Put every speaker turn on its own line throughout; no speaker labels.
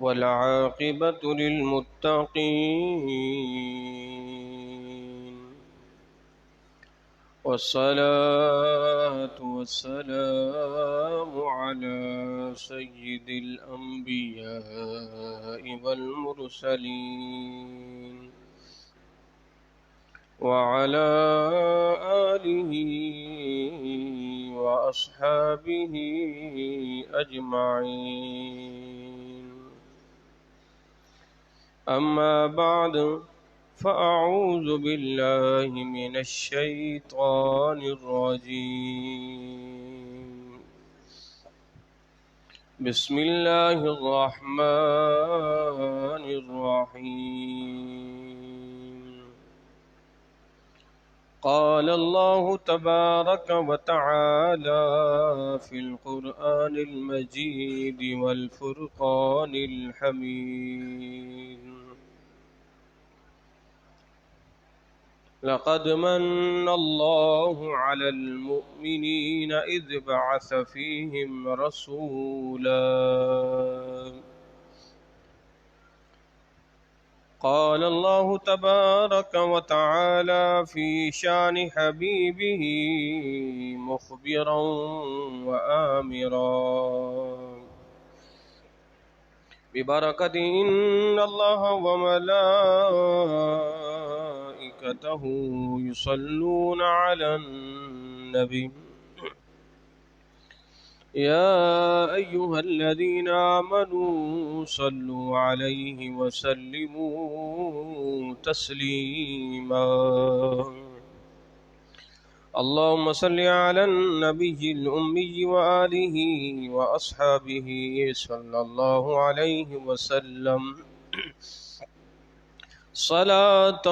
والعاقبة للمتقين، والصلاة والسلام على سيد الأنبياء والمرسلين وعلى آله وأصحابه أجمعين. أما بعد، فأعوذ بالله من الشيطان الرجيم. بسم الله الرحمن الرحيم. قال الله تبارك وتعالى في القرآن المجيد والفرقان الحميد: لقد من الله على المؤمنين إذ بعث فيهم رسولا. قال الله تبارك وتعالى في شان حبيبه مخبرا وآمرا ببركة إن الله وملائكته يصلون على النبي يا أيها الذين آمنوا صلوا عليه وسلموا تسليما. اللهم صل على النبي الأمي وآله وأصحابه صلى الله عليه وسلم صلاة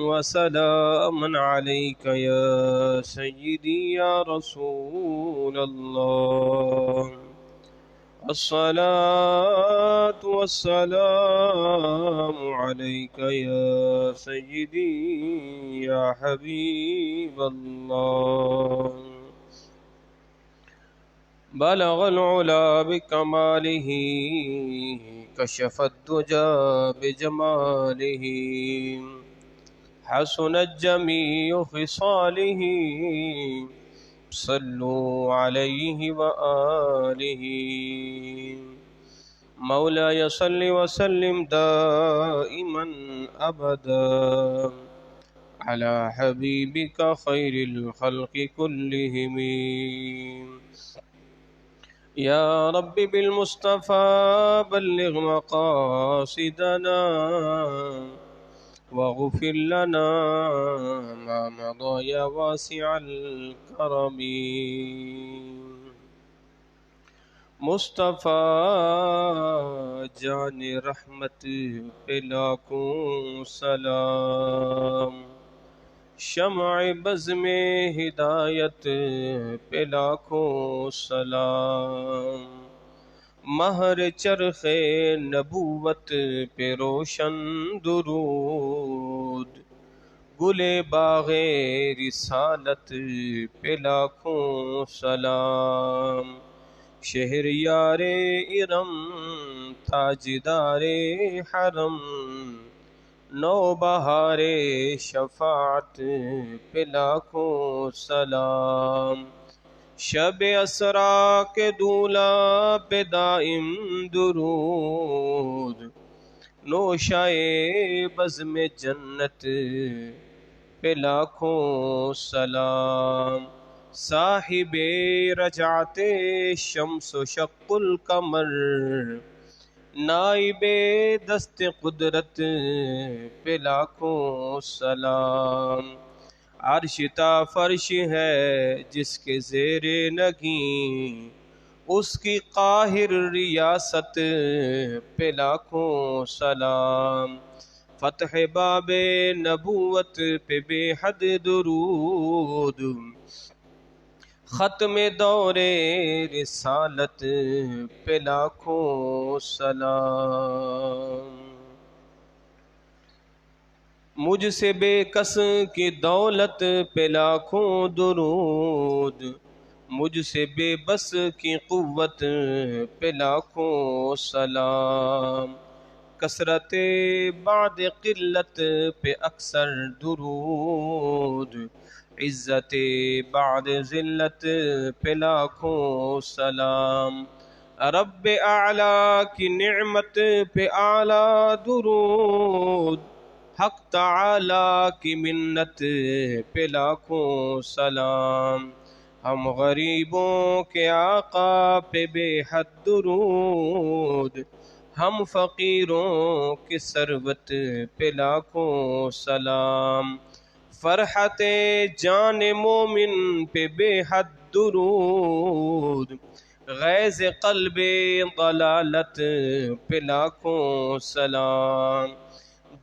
وسلاما عليك يا سيدي يا رسول الله. الصلاة والسلام عليك يا سيدي يا حبيب الله. بلغ العلا بكماله كشف الدجى بجماله حسنت جميع خصاله صلوا عليه وآله. مولاي صل وسلم دائما أبدا على حبيبك خير الخلق كلهم. يا رب بالمصطفى بلغ مقاصدنا واغفر لنا ما مضى يا واسع الكرم. مصطفیٰ جان رحمت پہ لاکھوں سلام، شمع بزم ہدایت پہ لاکھوں سلام، مہر چرخ نبوت پہ روشن درود، گل باغ رسالت پہ لاکھوں سلام، شہر یار ارم تاجدار حرم، نو بہار شفاعت پہ لاکھوں سلام، شب اسرا کے دولا پہ دائم درود، نوشائے بزم جنت پہ لاکھوں سلام، صاحب رجعت شمس و شق القمر، نائب دست قدرت پہ لاکھوں سلام، عرش تا فرش ہے جس کے زیر نگیں، اس کی قاہر ریاست پہ لاکھوں سلام، فتح باب نبوت پہ بے حد درود، ختم دور رسالت پہ لاکھوں سلام، مجھ سے بے کس کی دولت پہ لاکھوں درود، مجھ سے بے بس کی قوت پہ لاکھوں سلام، کثرت بعد قلت پہ اکثر درود، عزت بعد ذلت پہ لاکھوں سلام، رب اعلیٰ کی نعمت پہ اعلیٰ درود، حق تعالی کی منت پہ لاکھوں سلام، ہم غریبوں کے آقا پہ بے حد درود، ہم فقیروں کی ثروت پہ لاکھوں سلام، فرحت جان مومن پہ بے حد درود، غیظ قلب ضلالت پہ لاکھوں سلام،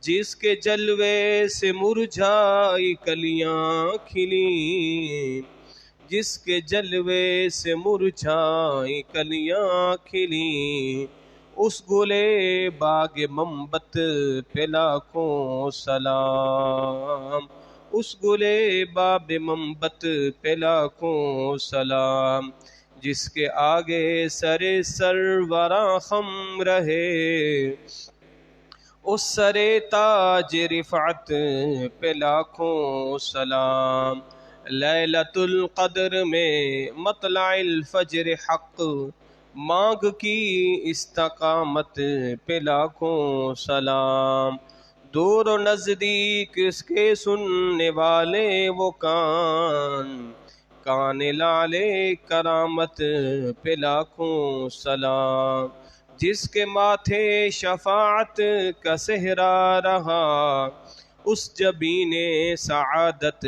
جس کے جلوے سے مرجھائی کلیاں کھلیں، جس کے جلوے سے مرجھائی کلیاں کھلیں، اس گلے باغ منبت پہ لاکھوں سلام، اس گلے باب منبت پہ لاکھوں سلام، جس کے آگے سر سروراں خم رہے، اس سر تاج رفعت پہ لاکھوں سلام، لیلۃ القدر میں مطلع الفجر حق مانگ کی استقامت پہ لاکھوں سلام، دور و نزدیک اس کے سننے والے وہ کان لالے کرامت پہ لاکھوں سلام، جس کے ماتھے شفاعت کا صحرا رہا، اس جبین سعادت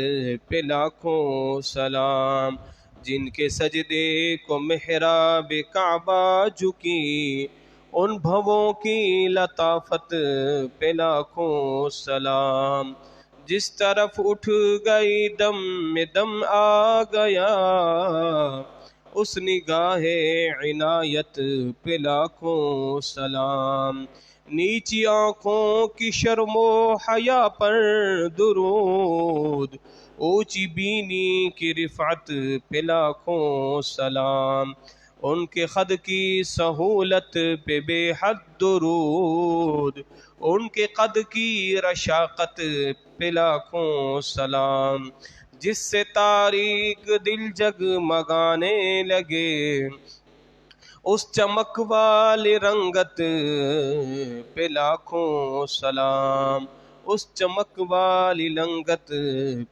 پہ لاکھوں سلام، جن کے سجدے کو محراب کعبہ جھکی، ان بھووں کی لطافت پہ لاکھوں سلام، جس طرف اٹھ گئی دم میں دم آ گیا، اس نگاہ عنایت پہ لاکھوں سلام، نیچی آنکھوں کی شرم و حیا پر درود، اونچی بینی کی رفعت پہ لاکھوں سلام، ان کے خد کی سہولت پہ بے حد درود، ان کے قد کی رشاقت پہ لاکھوں سلام، جس سے تاریک دل جگمگانے لگے، اس چمک والی رنگت پہ لاکھوں سلام، اس چمک والی لنگت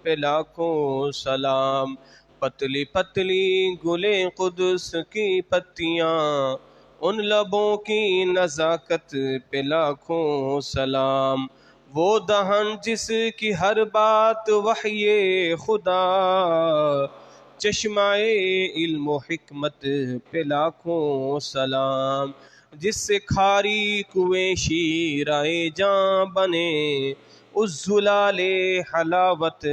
پہ لاکھوں سلام، پتلی پتلی گلے قدس کی پتیاں، ان لبوں کی نزاکت پہ لاکھوں سلام، وہ دہن جس کی ہر بات وحی خدا، چشمہ علم و حکمت پہ لاکھوں سلام، جس سے کھاری کنویں شیرائے جاں بنے، اس زلال حلاوت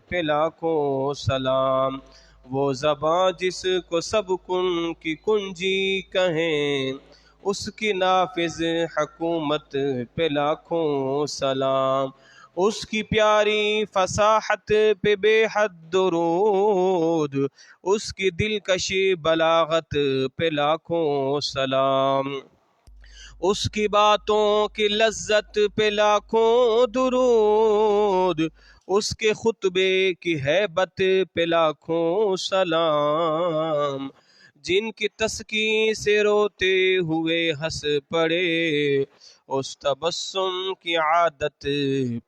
پہ لاکھوں سلام، وہ زباں جس کو سب کن کی کنجی کہیں، اس کی نافذ حکومت پہ لاکھوں سلام، اس کی پیاری فصاحت پہ بے حد درود، اس کی دلکش بلاغت پہ لاکھوں سلام، اس کی باتوں کی لذت پہ لاکھوں درود، اس کے خطبے کی ہیبت پہ لاکھوں سلام، جن کی تسکین سے روتے ہوئے ہنس پڑے، اس تبسم کی عادت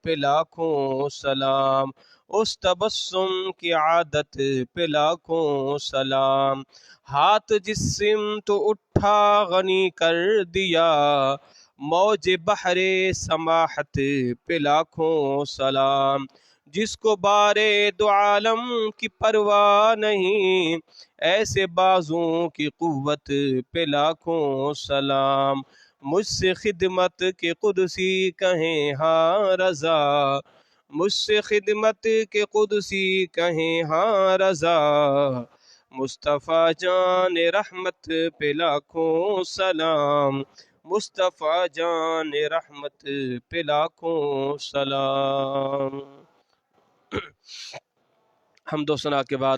پہ لاکھوں سلام، اس تبسم کی عادت پہ لاکھوں سلام، ہاتھ جس سمت اٹھا غنی کر دیا، موج بحر سماحت پہ لاکھوں سلام، جس کو بارے دو عالم کی پرواہ نہیں، ایسے بازوں کی قوت پہ لاکھوں سلام، مجھ سے خدمت کے قدسی کہیں ہاں رضا، مجھ سے خدمت کے قدسی کہیں ہاں رضا، مصطفیٰ جان رحمت پہ لاکھوں سلام، مصطفیٰ جان رحمت پہ لاکھوں سلام۔ حمد و ثنا کے بعد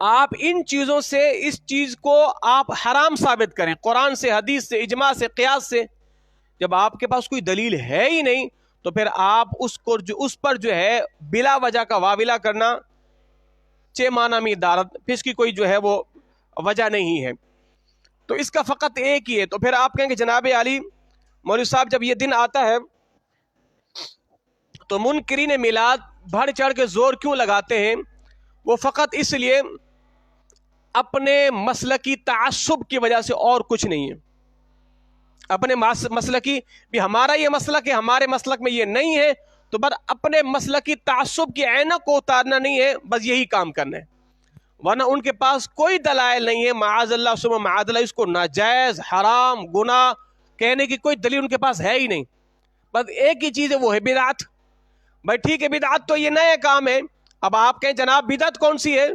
آپ ان چیزوں سے اس چیز کو آپ حرام ثابت کریں، قرآن سے، حدیث سے، اجماع سے، قیاس سے، جب آپ کے پاس کوئی دلیل ہے ہی نہیں تو پھر آپ اس پر جو ہے بلا وجہ کا واویلا کرنا چے معنی میں دارت، پھر اس کی کوئی جو ہے وہ وجہ نہیں ہے، تو اس کا فقط ایک ہی ہے۔ تو پھر آپ کہیں گے جناب علی مولوی صاحب جب یہ دن آتا ہے تو منکرین میلاد بڑھ چڑھ کے زور کیوں لگاتے ہیں؟ وہ فقط اس لیے اپنے مسلکی تعصب کی وجہ سے، اور کچھ نہیں ہے۔ اپنے مسلکی بھی ہمارا یہ مسلک ہے، ہمارے مسلک میں یہ نہیں ہے، تو بس اپنے مسلکی تعصب کی عینک کو اتارنا نہیں ہے، بس یہی کام کرنا ہے، ورنہ ان کے پاس کوئی دلائل نہیں ہے، معاذ اللہ ثم معاذ اللہ، اس کو ناجائز، حرام، گناہ کہنے کی کوئی دلیل ان کے پاس ہے ہی نہیں، بس ایک ہی چیز ہے، وہ ہے بدعت۔ بھائی ٹھیک ہے، بدعت تو یہ نئے کام ہے، اب آپ کہیں جناب بدعت کون سی ہے؟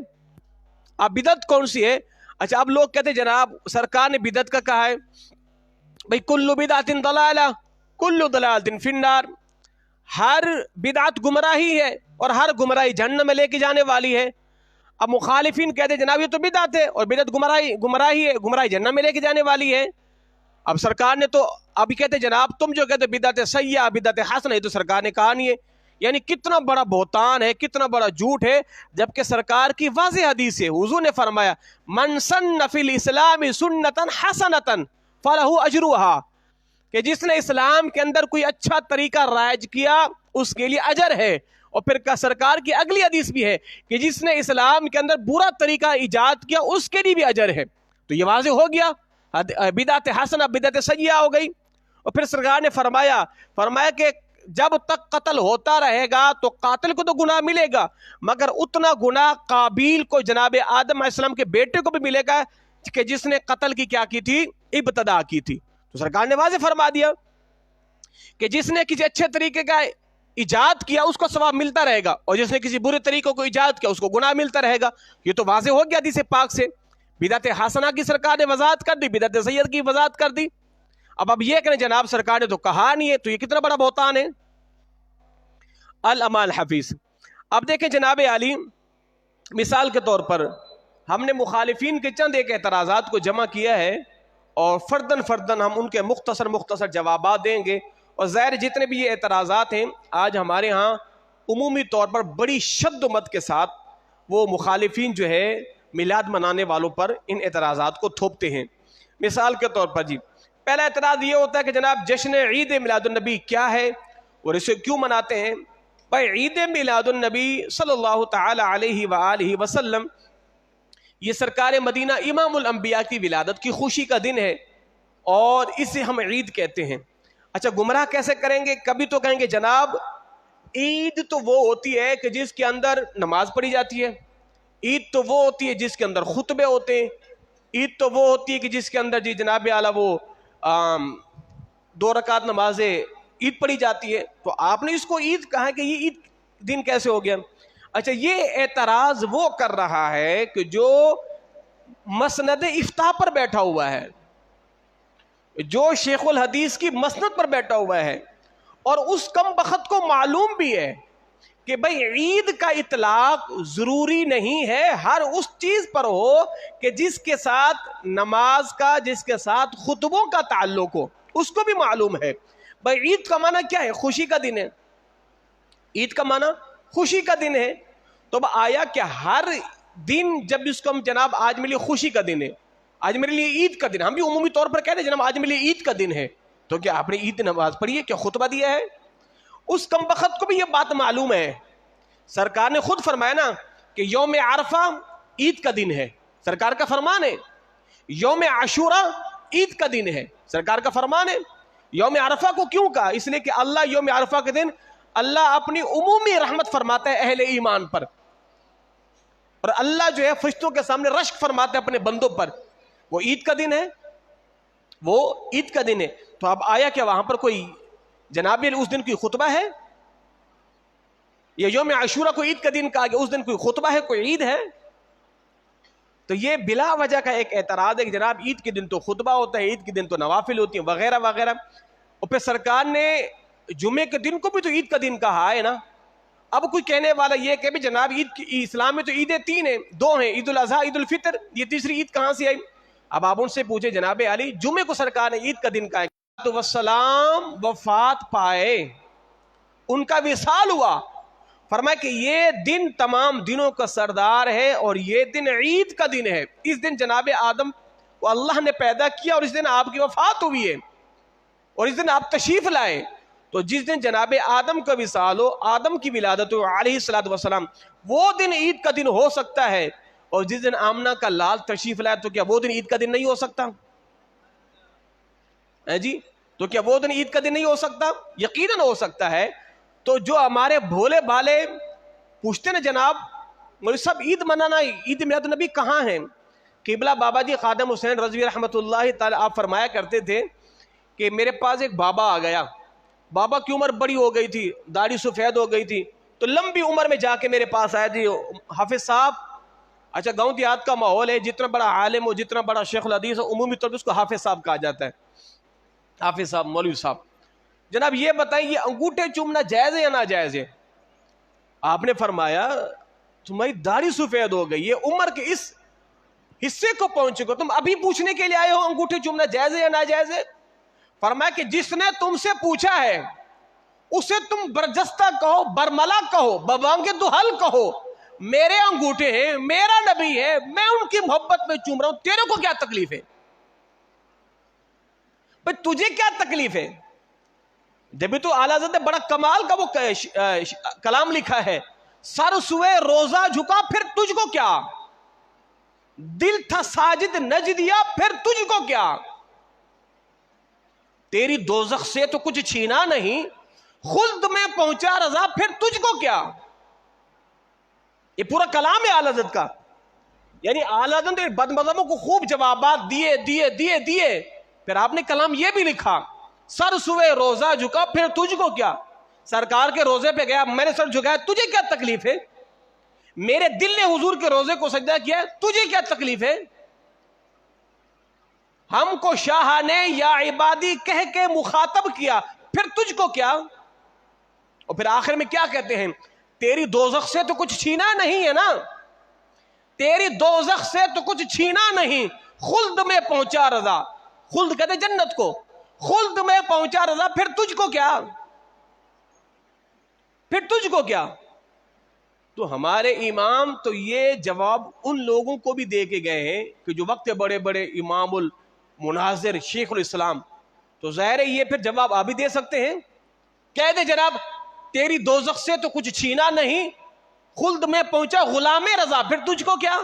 اب بدعت کون سی ہے؟ اچھا اب لوگ کہتے ہیں جناب سرکار نے بدعت کا کہا ہے، بھئی کل بدعت ضلالہ کل ضلالۃ فی النار، ہر بدعت گمراہی ہے اور ہر گمراہی جہنم میں لے کے جانے والی ہے۔ اب مخالفین کہتے ہیں جناب یہ تو بدعت ہے اور بدعت گمراہی ہے، گمراہی جہنم میں لے کے جانے والی ہے۔ اب سرکار نے تو ابھی کہتے جناب تم جو کہتے بدعت سیئہ، بدعت حسنہ، یہ تو سرکار نے کہا نہیں ہے، یعنی کتنا بڑا بہتان ہے، کتنا بڑا جھوٹ ہے، جبکہ سرکار کی واضح حدیث ہے، حضور نے فرمایا من سن فی الاسلام سنتا حسنتا فلہ اجرھا، کہ جس نے اسلام کے اندر کوئی اچھا طریقہ رائج کیا اس کے لیے اجر ہے، اور پھر سرکار کی اگلی حدیث بھی ہے کہ جس نے اسلام کے اندر برا طریقہ ایجاد کیا اس کے لیے بھی اجر ہے۔ تو یہ واضح ہو گیا، بدعت حسنہ بدعت سیئہ ہو گئی۔ اور پھر سرکار نے فرمایا کہ جب تک قتل ہوتا رہے گا تو قاتل کو تو گناہ ملے گا، مگر اتنا گناہ قابیل کو، جناب آدم علیہ السلام کے بیٹے کو بھی ملے گا کہ جس نے قتل کی کیا کی تھی؟ ابتدا کی تھی۔ تو سرکار نے واضح فرما دیا کہ جس نے کسی اچھے طریقے کا ایجاد کیا اس کو ثواب ملتا رہے گا، اور جس نے کسی برے طریقوں کو ایجاد کیا اس کو گناہ ملتا رہے گا۔ یہ تو واضح ہو گیا حدیث پاک سے۔ بدعت حسنہ کی سرکار نے وضاحت کر دی، بدعت سیئہ کی وضاحت کر دی۔ اب یہ کہنے جناب سرکار نے تو کہا نہیں ہے، تو یہ کتنا بڑا بہتان ہے۔ علامہ الحفیظ، اب دیکھیں جناب علی، مثال کے طور پر ہم نے مخالفین کے چند ایک اعتراضات کو جمع کیا ہے اور فردن فردن ہم ان کے مختصر جوابات دیں گے، اور ظاہر جتنے بھی یہ اعتراضات ہیں آج ہمارے ہاں عمومی طور پر بڑی شد و مت کے ساتھ وہ مخالفین جو ہے میلاد منانے والوں پر ان اعتراضات کو تھوپتے ہیں۔ مثال کے طور پر جی پہلا اعتراض یہ ہوتا ہے کہ جناب جشن عید میلاد النبی کیا ہے اور اسے کیوں مناتے ہیں؟ بھائی عید میلاد النبی صلی اللہ تعالی علیہ وآلہ وسلم یہ سرکار مدینہ امام الانبیاء کی ولادت کی خوشی کا دن ہے اور اسے ہم عید کہتے ہیں۔ اچھا گمراہ کیسے کریں گے؟ کبھی تو کہیں گے جناب عید تو وہ ہوتی ہے کہ جس کے اندر نماز پڑھی جاتی ہے، عید تو وہ ہوتی ہے جس کے اندر خطبے ہوتے ہیں، عید تو وہ ہوتی ہے کہ جس کے اندر جی جناب اعلیٰ وہ 2 رکعت نماز عید پڑھی جاتی ہے، تو آپ نے اس کو عید کہا کہ یہ عید دن کیسے ہو گیا؟ اچھا یہ اعتراض وہ کر رہا ہے کہ جو مسند افتاء پر بیٹھا ہوا ہے، جو شیخ الحدیث کی مسند پر بیٹھا ہوا ہے، اور اس کم بخت کو معلوم بھی ہے کہ بھئی عید کا اطلاق ضروری نہیں ہے ہر اس چیز پر ہو کہ جس کے ساتھ نماز کا، جس کے ساتھ خطبوں کا تعلق ہو، اس کو بھی معلوم ہے۔ بھئی عید کا معنی کیا ہے؟ خوشی کا دن ہے، عید کا معنی خوشی کا دن ہے، تو آیا کہ ہر دن جب اس کو ہم جناب آج میرے لیے خوشی کا دن ہے، آج میرے لیے عید کا دن، ہم بھی عمومی طور پر کہتے ہیں جناب آج میرے لیے عید کا دن ہے، تو کیا آپ نے عید نماز پڑھی ہے؟ کیا خطبہ دیا ہے؟ اس کم بخت کو بھی یہ بات معلوم ہے، سرکار نے خود فرمایا نا کہ یوم عرفہ عید کا دن ہے، سرکار کا فرمان ہے۔ یوم عاشوراء عید کا دن ہے، سرکار کا فرمان ہے۔ یوم عرفہ کو کیوں کہا؟ اس لیے کہ اللہ یوم عرفہ کے دن اللہ اپنی عمومی رحمت فرماتا ہے اہل ایمان پر، اور اللہ جو ہے فرشتوں کے سامنے رشک فرماتا ہے اپنے بندوں پر، وہ عید کا دن ہے، وہ عید کا دن ہے۔ تو اب آیا کہ وہاں پر کوئی جناب اس دن کوئی خطبہ ہے؟ یہ یوم عاشوراء کو عید کا دن کہا کہ اس دن کوئی خطبہ ہے، کوئی عید ہے؟ تو یہ بلا وجہ کا ایک اعتراض ہے کہ جناب عید کے دن تو خطبہ ہوتا ہے، عید کے دن تو نوافل ہوتی ہیں وغیرہ وغیرہ، اور پھر سرکار نے جمعے کے دن کو بھی تو عید کا دن کہا ہے نا۔ اب کوئی کہنے والا یہ کہ جناب عید کی اسلام میں تو عیدیں 3 ہیں، 2 ہیں، عید الاضحیٰ، عید الفطر، یہ تیسری عید کہاں سے آئی؟ اب آپ ان سے پوچھے جناب علی جمعے کو سرکار نے عید کا دن کہا ہے، تو والسلام وفات پائے، ان کا وصال ہوا، فرمایا کہ یہ دن تمام دنوں کا سردار ہے اور یہ دن عید کا دن ہے، اس دن جناب آدم کو اللہ نے پیدا کیا اور اس دن آپ کی وفات ہوئی ہے اور اس دن آپ تشریف لائے، تو جس دن جناب آدم کا وصال ہو، آدم کی ولادت ہو علیہ السلام، وہ دن عید کا دن ہو سکتا ہے، اور جس دن آمنہ کا لال تشریف لائے تو کیا وہ دن عید کا دن نہیں ہو سکتا؟ جی تو کیا وہ دن عید کا دن نہیں ہو سکتا؟ یقیناً ہو سکتا ہے۔ تو جو ہمارے بھولے بھالے پوچھتے نا جناب مجھے سب عید منانا، عید میلاد النبی کہاں ہیں؟ قبلہ بابا جی خادم حسین رضوی رحمۃ اللہ تعالی آپ فرمایا کرتے تھے کہ میرے پاس ایک بابا آ گیا، بابا کی عمر بڑی ہو گئی تھی، داڑھی سفید ہو گئی تھی، تو لمبی عمر میں جا کے میرے پاس آیا جی حافظ صاحب، اچھا گاؤں دیہات کا ماحول ہے، جتنا بڑا عالم ہو، جتنا بڑا شیخ الحدیث ہو، عمومی طور پر اس کو حافظ صاحب کہا جاتا ہے، حافظ صاحب، مولوی صاحب، جناب یہ بتائیں یہ انگوٹھے چومنا جائز ہے یا ناجائز ہے؟ آپ نے فرمایا تمہاری داڑھی سفید ہو گئی ہے، عمر کے اس حصے کو پہنچ چکے، تم ابھی پوچھنے کے لیے آئے ہو انگوٹھے چومنا جائز ہے یا ناجائز ہے؟ فرمایا کہ جس نے تم سے پوچھا ہے اسے تم برجستہ کہو، برملا کہو، ببانگ دہل کہو، میرے انگوٹھے ہیں، میرا نبی ہے، میں ان کی محبت میں چوم رہا ہوں، تیرے کو کیا تکلیف ہے؟ بھئی تجھے کیا تکلیف ہے؟ جبھی تو اعلیٰ حضرت نے بڑا کمال کا وہ کلام لکھا ہے، سر سوئے روزہ جھکا پھر تجھ کو کیا، دل تھا ساجد نج دیا پھر تجھ کو کیا، تیری دوزخ سے تو کچھ چھینا نہیں، خلد میں پہنچا رضا پھر تجھ کو کیا۔ یہ پورا کلام ہے اعلیٰ حضرت کا، یعنی اعلیٰ حضرت نے بدمذہبوں کو خوب جوابات دیے، پھر آپ نے کلام یہ بھی لکھا، سر سوئے روزہ جھکا پھر تجھ کو کیا، سرکار کے روزے پہ گیا میں نے سر جھکایا، تجھے کیا تکلیف ہے؟ میرے دل نے حضور کے روزے کو سجدہ کیا، تجھے کیا تکلیف ہے؟ ہم کو شاہ نے یا عبادی کہہ کے مخاطب کیا، پھر تجھ کو کیا؟ اور پھر آخر میں کیا کہتے ہیں، تیری دوزخ سے تو کچھ چھینا نہیں ہے نا، تیری دوزخ سے تو کچھ چھینا نہیں، خلد میں پہنچا رضا، خلد کہتے جنت کو، خلد میں پہنچا رضا پھر تجھ کو کیا، پھر تجھ کو کیا؟ تو ہمارے امام تو یہ جواب ان لوگوں کو بھی دے کے گئے ہیں کہ جو وقت بڑے بڑے امام المناظر شیخ الاسلام، تو ظاہر ہے یہ پھر جواب آپ بھی دے سکتے ہیں، کہہ دے جناب تیری دوزخ سے تو کچھ چھینا نہیں، خلد میں پہنچا غلام رضا پھر تجھ کو کیا،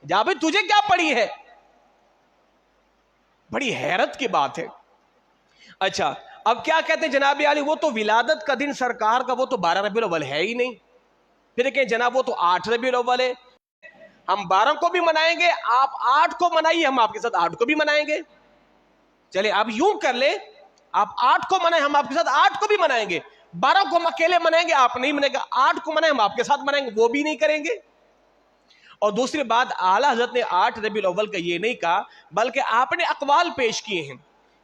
جا بھی تجھے کیا پڑی ہے؟ بڑی حیرت کی بات ہے۔ اچھا اب کیا کہتے ہیں جناب علی وہ تو ولادت کا دن سرکار کا وہ تو 12 ربیع الاول ہے ہی نہیں، پھر کہ جناب وہ تو 8 ربیع الاول ہے، ہم 12 کو بھی منائیں گے، آپ 8 کو منائیے، ہم آپ کے ساتھ 8 کو بھی منائیں گے، چلے آپ یوں کر لیں، آپ 8 کو منائیں ہم آپ کے ساتھ 8 کو بھی منائیں گے، 12 کو ہم اکیلے منائیں گے آپ نہیں منائیں گے، 8 کو منائیں ہم آپ کے ساتھ منائیں گے، وہ بھی نہیں کریں گے۔ اور دوسری بات اعلیٰ حضرت نے 8 ربیع الاول کا یہ نہیں کہا بلکہ آپ نے اقوال پیش کیے ہیں،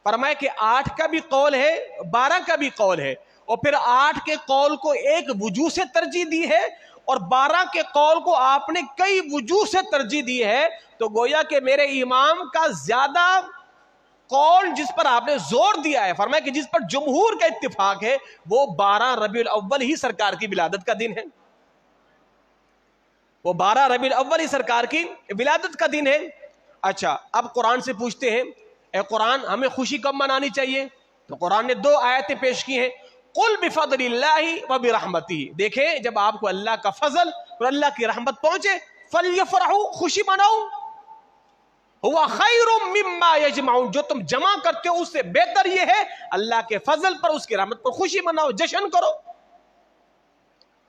فرمایا کہ 8 کا بھی قول ہے 12 کا بھی قول ہے، اور پھر 8 کے قول کو ایک وجوہ سے ترجیح دی ہے اور 12 کے قول کو آپ نے کئی وجوہ سے ترجیح دی ہے، تو گویا کہ میرے امام کا زیادہ قول جس پر آپ نے زور دیا ہے، فرمایا کہ جس پر جمہور کا اتفاق ہے وہ 12 ربیع الاول ہی سرکار کی ولادت کا دن ہے، وہ 12 ربیع الاول ہی سرکار کی ولادت کا دن ہے۔ اچھا اب قرآن سے پوچھتے ہیں اے قرآن ہمیں خوشی کب منانی چاہیے؟ تو قرآن نے 2 آیتیں پیش کی ہیں، قل بفضل اللہ وبرحمتہ، دیکھیں جب آپ کو اللہ کا فضل اور اللہ کی رحمت پہنچے فلیفرحوا، خوشی مناؤ، ہوا خیر مما یجمعون، جو تم جمع کرتے ہو اس سے بہتر یہ ہے اللہ کے فضل پر اس کی رحمت پر خوشی مناؤ، جشن کرو۔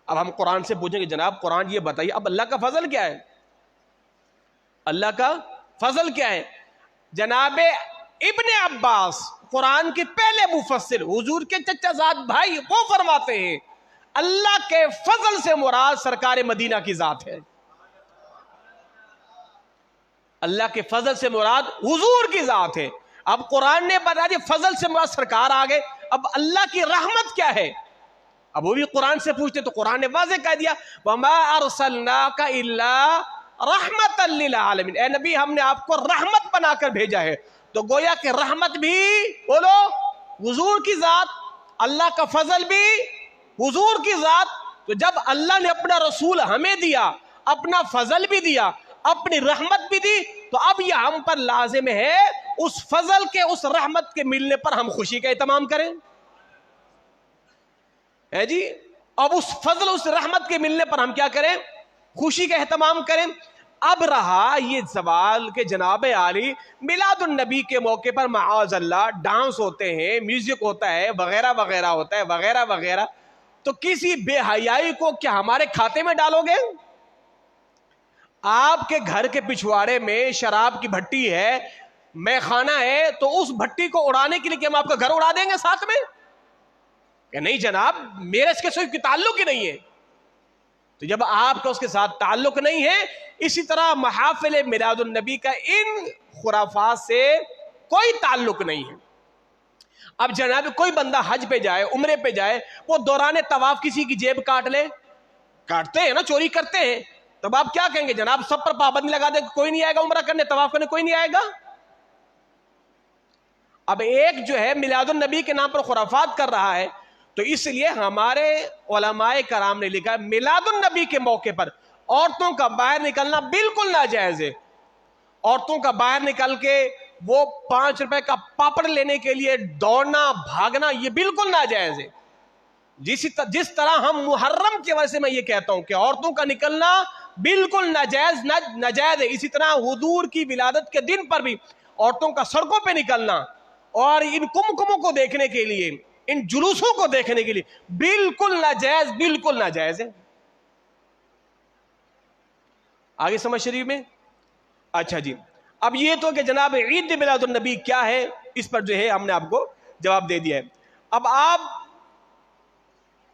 اب ہم قرآن سے پوچھیں گے جناب قرآن یہ بتائیے اب اللہ کا فضل کیا ہے؟ اللہ کا فضل کیا ہے؟ جناب ابن عباس قرآن کے پہلے مفسر حضور کے چچا زاد بھائی وہ فرماتے ہیں اللہ کے فضل سے مراد سرکار مدینہ کی ذات ہے، اللہ کے فضل سے مراد حضور کی ذات ہے۔ اب قرآن نے بتا دیا فضل سے مراد سرکار آ گئے، اب اللہ کی رحمت کیا ہے؟ اب وہ بھی قرآن سے پوچھتے تو قرآن نے واضح کہہ دیا وَمَا أَرْسَلْنَاكَ إِلَّا رَحْمَةً لِّلْعَالَمِينَ، اے نبی ہم نے آپ کو رحمت بنا کر بھیجا ہے۔ تو گویا کہ رحمت بھی بولو حضور کی ذات، اللہ کا فضل بھی حضور کی ذات۔ تو جب اللہ نے اپنا رسول ہمیں دیا، اپنا فضل بھی دیا، اپنی رحمت بھی دی، تو اب یہ ہم پر لازم ہے اس فضل کے، اس رحمت کے ملنے پر ہم خوشی کا اہتمام کریں، ہے جی۔ اب اس فضل، اس رحمت کے ملنے پر ہم کیا کریں؟ خوشی کا اہتمام کریں۔ اب رہا یہ سوال کہ جناب عالی میلاد النبی کے موقع پر معاذ اللہ ڈانس ہوتے ہیں، میوزک ہوتا ہے، وغیرہ وغیرہ ہوتا ہے، وغیرہ وغیرہ، تو کسی بے حیائی کو کیا ہمارے کھاتے میں ڈالو گے؟ آپ کے گھر کے پچھواڑے میں شراب کی بھٹی ہے، میں خانہ ہے، تو اس بھٹی کو اڑانے کے لیے کہ ہم آپ کا گھر اڑا دیں گے ساتھ میں؟ کہ نہیں جناب، میرے اس کے کوئی تعلق ہی نہیں ہے۔ تو جب آپ کا اس کے ساتھ تعلق نہیں ہے، اسی طرح محافل میلاد النبی کا ان خرافات سے کوئی تعلق نہیں ہے۔ اب جناب کوئی بندہ حج پہ جائے، عمرے پہ جائے، وہ دوران طواف کسی کی جیب کاٹ لے، کاٹتے ہیں نا، چوری کرتے ہیں، تب آپ کیا کہیں گے؟ جناب سب پر پابندی لگا دیں، کوئی نہیں آئے گا عمرہ کرنے، طواف کرنے کوئی نہیں آئے گا۔ اب ایک جو ہے میلاد النبی کے نام پر خرافات کر رہا ہے، تو اس لیے ہمارے علماء کرام نے لکھا میلاد النبی کے موقع پر عورتوں کا باہر نکلنا بالکل ناجائز ہے۔ عورتوں کا باہر نکل کے وہ 5 روپے کا پاپڑ لینے کے لیے دوڑنا، بھاگنا، یہ بالکل ناجائز ہے۔ جس طرح ہم محرم کی وجہ سے میں یہ کہتا ہوں کہ عورتوں کا نکلنا بالکل ناجائز ہے، اسی طرح حضور کی ولادت کے دن پر بھی عورتوں کا سڑکوں پہ نکلنا اور ان کمکموں کو دیکھنے کے لیے، ان جلوسوں کو دیکھنے کے لیے بالکل ناجائز، بالکل ناجائز ہے۔ آگے سمجھ شریف میں؟ اچھا جی، اب یہ تو کہ جناب عید میلاد النبی کیا ہے، اس پر جو ہے ہم نے آپ کو جواب دے دیا ہے۔ اب آپ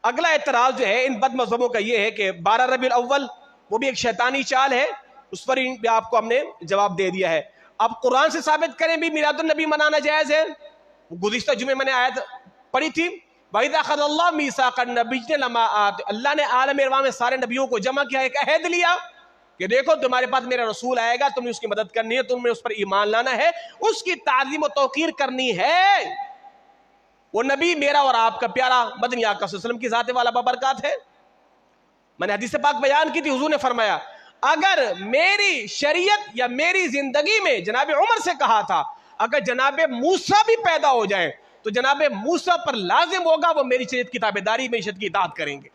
اگلا اعتراض جو ہے ان بد مذہبوں کا یہ ہے کہ 12 ربیع الاول وہ بھی ایک شیطانی چال ہے، اس پر بھی آپ کو ہم نے جواب دے دیا ہے۔ اب قرآن سے ثابت کریں بھی میلاد النبی منانا جائز ہے۔ گزشتہ جمعے میں نے آیت پڑھی تھی، وَإِذَا أَخَذَ اللَّهُ مِيثَاقَ النَّبِيِّينَ لَمَا آتَاكُم، اللہ نے عالم ارواح میں سارے نبیوں کو جمع کیا، ایک عہد لیا کہ دیکھو تمہارے پاس میرا رسول آئے گا، تم نے اس کی مدد کرنی ہے، تم نے اس پر ایمان لانا ہے، اس کی تعظیم و توقیر کرنی ہے۔ وہ نبی میرا اور آپ کا پیارا مدنی آقا صلی اللہ علیہ وسلم کی ذات والا بابرکات ہے۔ میں نے حدیث پاک بیان کی تھی، حضور نے فرمایا اگر میری شریعت یا میری زندگی میں جناب عمر سے کہا تھا اگر جناب موسیٰ بھی پیدا ہو جائیں تو جناب موسیٰ پر لازم ہوگا وہ میری شریعت کی تابعداری، معیشت کی اطاعت کریں گے۔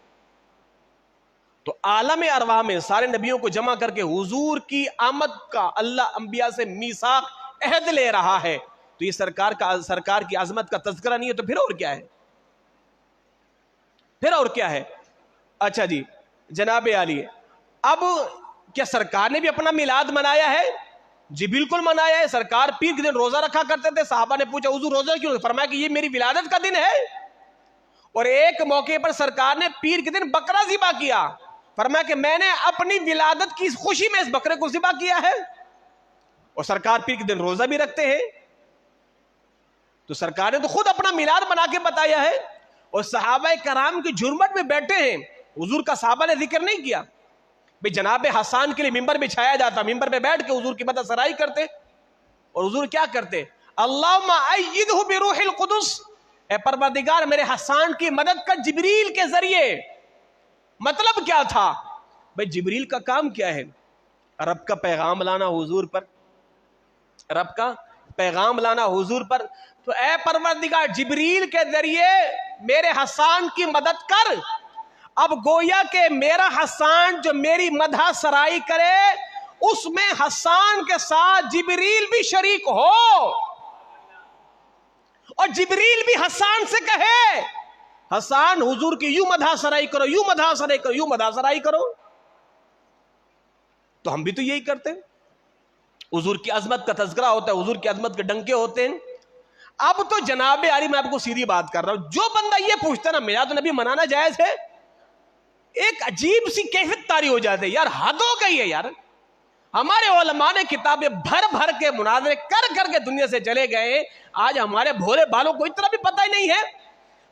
تو عالم ارواح میں سارے نبیوں کو جمع کر کے حضور کی آمد کا اللہ انبیاء سے میثاق عہد لے رہا ہے، تو یہ سرکار کی عظمت کا تذکرہ نہیں ہے تو پھر اور کیا ہے؟ پھر اور کیا ہے؟ اچھا جی جناب عالی، اب کیا سرکار نے بھی اپنا میلاد منایا ہے؟ جی بالکل منایا ہے۔ سرکار پیر کے دن روزہ رکھا کرتے تھے، صحابہ نے پوچھا حضور روزہ کیوں؟ فرمایا کہ یہ میری ولادت کا دن ہے۔ اور ایک موقع پر سرکار نے پیر کے دن بکرا ذبح کیا، فرمایا کہ میں نے اپنی ولادت کی خوشی میں اس بکرے کو ذبح کیا ہے۔ اور سرکار پیر کے دن روزہ بھی رکھتے ہیں، تو سرکار نے تو خود اپنا میلاد بنا کے بتایا ہے۔ اور صحابہ کرام کی جھرمٹ میں بیٹھے ہیں، حضور کا صحابہ نے ذکر نہیں کیا بھئی جناب حسان کے لیے ممبر بچھایا جاتا، ممبر پہ بیٹھ کے حضور کی مدح سرائی کرتے، اور حضور کیا کرتے؟ اللہم ایدہ بروح القدس، اے پروردگار میرے حسان کی مدد کر جبریل کے ذریعے۔ مطلب کیا تھا؟ بھئی جبریل کا کام کیا ہے؟ رب کا پیغام لانا حضور پر، رب کا پیغام لانا حضور پر۔ تو اے پروردگار جبریل کے ذریعے میرے حسان کی مدد کر۔ اب گویا کہ میرا حسان جو میری مدح سرائی کرے اس میں حسان کے ساتھ جبریل بھی شریک ہو، اور جبریل بھی حسان سے کہے حسان حضور کی یوں مدح سرائی کرو، یوں مدح سرائی کرو، یوں مدح سرائی کرو۔ تو ہم بھی تو یہی کرتے ہیں، حضور کی عظمت کا تذکرہ ہوتا ہے، حضور کی عظمت کے ڈنکے ہوتے ہیں۔ اب تو جناب عالی میں آپ کو سیدھی بات کر رہا ہوں، جو بندہ یہ پوچھتا ہے نا میلاد النبی منانا جائز ہے، ایک عجیب سی کیفیت طاری ہو جاتے ہیں، یار حد ہو گئی ہے یار۔ ہمارے علماء نے کتابیں بھر بھر کے مناظرے کر کر کے دنیا سے چلے گئے، آج ہمارے بھولے بالوں کو اتنا بھی پتہ ہی نہیں ہے۔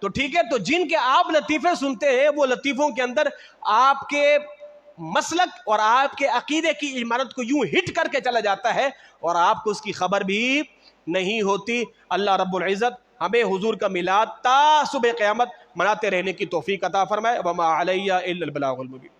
تو ٹھیک ہے، تو جن کے آپ لطیفے سنتے ہیں وہ لطیفوں کے اندر آپ کے مسلک اور آپ کے عقیدے کی عمارت کو یوں ہٹ کر کے چلا جاتا ہے اور آپ کو اس کی خبر بھی نہیں ہوتی۔ اللہ رب العزت ہمیں حضور کا میلاد تا صبح قیامت مناتے رہنے کی توفیق عطا فرمائے۔ وما علیہ الا البلاغ المبین۔